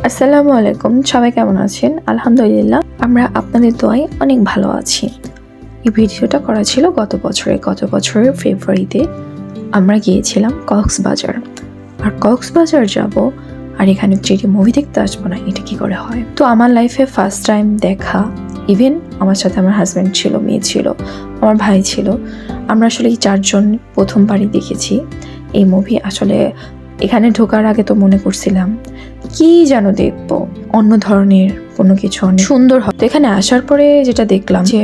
আসসালামু আলাইকুম, সবাই কেমন আছেন? আলহামদুলিল্লাহ, আমরা আপনাদের দোয়ায় অনেক ভালো আছি। এই ভিডিওটা করা ছিল গত বছরের ফেব্রুয়ারিতে আমরা গিয়েছিলাম কক্সবাজার। আর কক্সবাজার যাব আর এখানে যেটি মুভি দেখতে আসবো না, এটা কি করে হয়? তো আমার লাইফে ফার্স্ট টাইম দেখা, ইভেন আমার সাথে আমার হাজব্যান্ড ছিল, মেয়ে ছিল, আমার ভাই ছিল, আমরা আসলে এই চারজন প্রথমবারই দেখেছি এই মুভি। আসলে এখানে ঢোকার আগে তো মনে করছিলাম কি যেন দেখবো, অন্য ধরনের কোনো কিছু, অনেক সুন্দর হবে। এখানে আসার পরে যেটা দেখলাম যে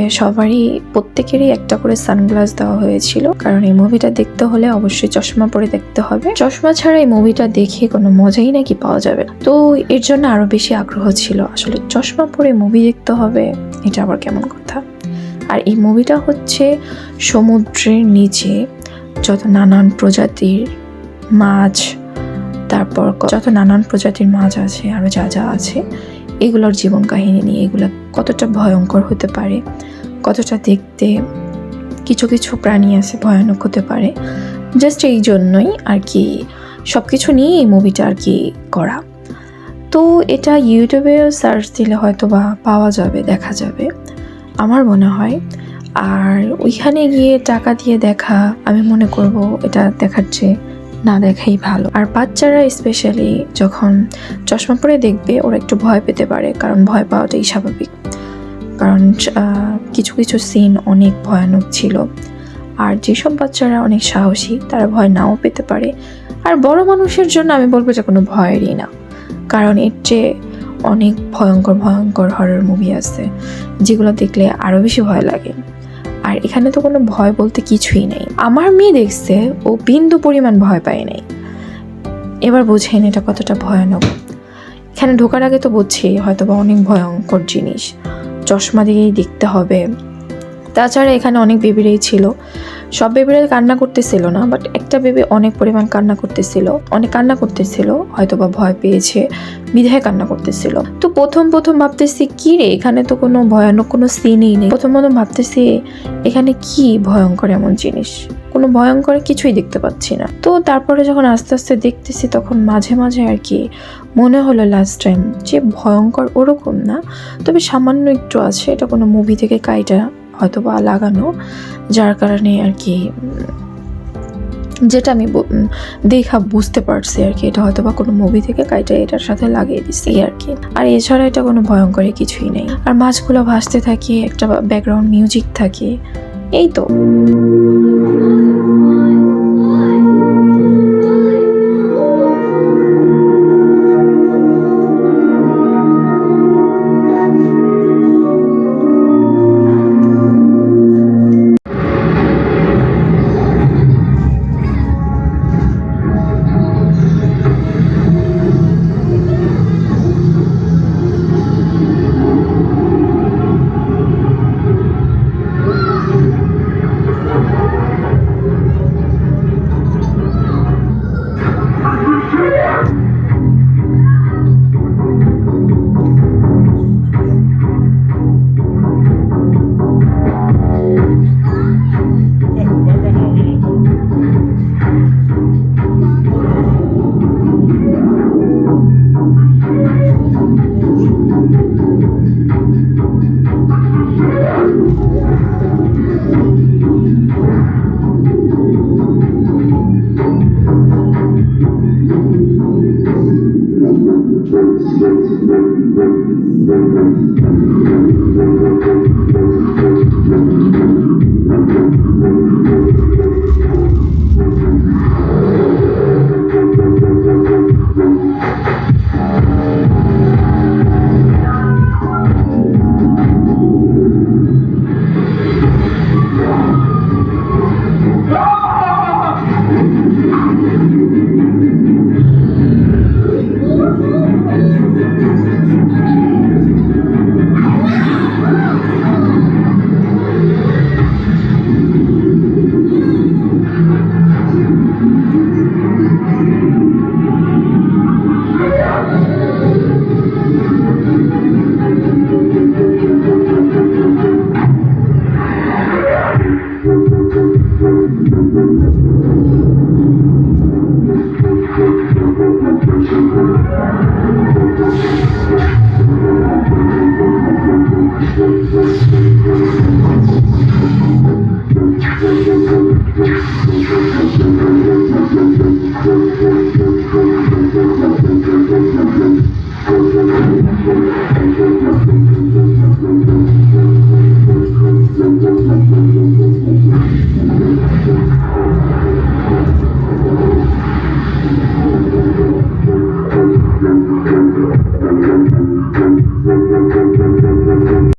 প্রত্যেকেরই একটা করে সানগ্লাস দেওয়া হয়েছিল, কারণ এই মুভিটা দেখতে হলে অবশ্যই চশমা পরে দেখতে হবে। চশমা ছাড়া এই মুভিটা দেখে কোনো মজাই নাকি পাওয়া যাবে। তো এর জন্য আরো বেশি আগ্রহ ছিল, আসলে চশমা পরে মুভি দেখতে হবে, এটা আবার কেমন কথা। আর এই মুভিটা হচ্ছে সমুদ্রের নিচে যত নানান প্রজাতির মাছ, তারপর যত নানান প্রজাতির মাছ আছে, আরও যা যা আছে, এগুলোর জীবন কাহিনী নিয়ে, এগুলো কতটা ভয়ঙ্কর হতে পারে, কতটা দেখতে কিছু কিছু প্রাণী আছে ভয়ানক হতে পারে, জাস্ট এই জন্যই আর কি সব কিছু নিয়ে এই মুভিটা আর কি করা। তো এটা ইউটিউবে সার্চ দিলে হয়তো বা পাওয়া যাবে, দেখা যাবে আমার মনে হয়। আর ওইখানে গিয়ে টাকা দিয়ে দেখা, আমি মনে করব এটা দেখার চেয়ে না দেখাই ভালো। আর বাচ্চারা স্পেশালি যখন চশমা পরে দেখবে, ওরা একটু ভয় পেতে পারে, কারণ ভয় পাওয়াটাই স্বাভাবিক, কারণ কিছু কিছু সিন অনেক ভয়ানক ছিল। আর যেসব বাচ্চারা অনেক সাহসী, তারা ভয় নাও পেতে পারে। আর বড় মানুষের জন্য আমি বলবো যে কোনো ভয়েরই না, কারণ এর চেয়ে অনেক ভয়ঙ্কর হরর মুভি আছে যেগুলো দেখলে আরও বেশি ভয় লাগে। আর এখানে তো কোনো ভয় বলতে কিছুই নেই। আমার মেয়ে দেখছে, ও বিন্দু পরিমাণ ভয় পায় নাই। এবার বুঝেন এটা কতটা ভয়ানক। এখানে ঢোকার আগে তো বুঝছি হয়তো বা অনেক ভয়ঙ্কর জিনিস, চশমা দিয়েই দেখতে হবে। তাছাড়া এখানে অনেক বেবিরাই ছিল, সব বেবিরা কান্না করতেছিল না, বাট একটা বেবি অনেক পরিমাণ কান্না করতেছিল, হয়তো বা ভয় পেয়েছে বিধায় কান্না করতেছিল। তো প্রথম ভাবতেছি কি রে, এখানে তো কোনো ভয়ানক কোনো সিনই নেই। প্রথম ভাবতেছি এখানে কি ভয়ঙ্কর এমন জিনিস, কোনো ভয়ঙ্কর কিছুই দেখতে পাচ্ছি না। তো তারপরে যখন আস্তে আস্তে দেখতেছি, তখন মাঝে মাঝে আর কি মনে হলো লাস্ট টাইম যে ভয়ঙ্কর ওরকম না, তবে সামান্য একটু আছে, এটা কোনো মুভি থেকে কাইটা হয়তো বা লাগানো, যার কারণে আর কি যেটা আমি দেখা বুঝতে পারছি আর কি, এটা হয়তো বা কোনো মুভি থেকে কাইটা এটার সাথে লাগিয়ে দিচ্ছি আর কি। আর এছাড়া এটা কোনো ভয়ঙ্কর কিছুই নেই। আর মাছগুলো ভাসতে থাকে, একটা ব্যাকগ্রাউন্ড মিউজিক থাকে, এই তো।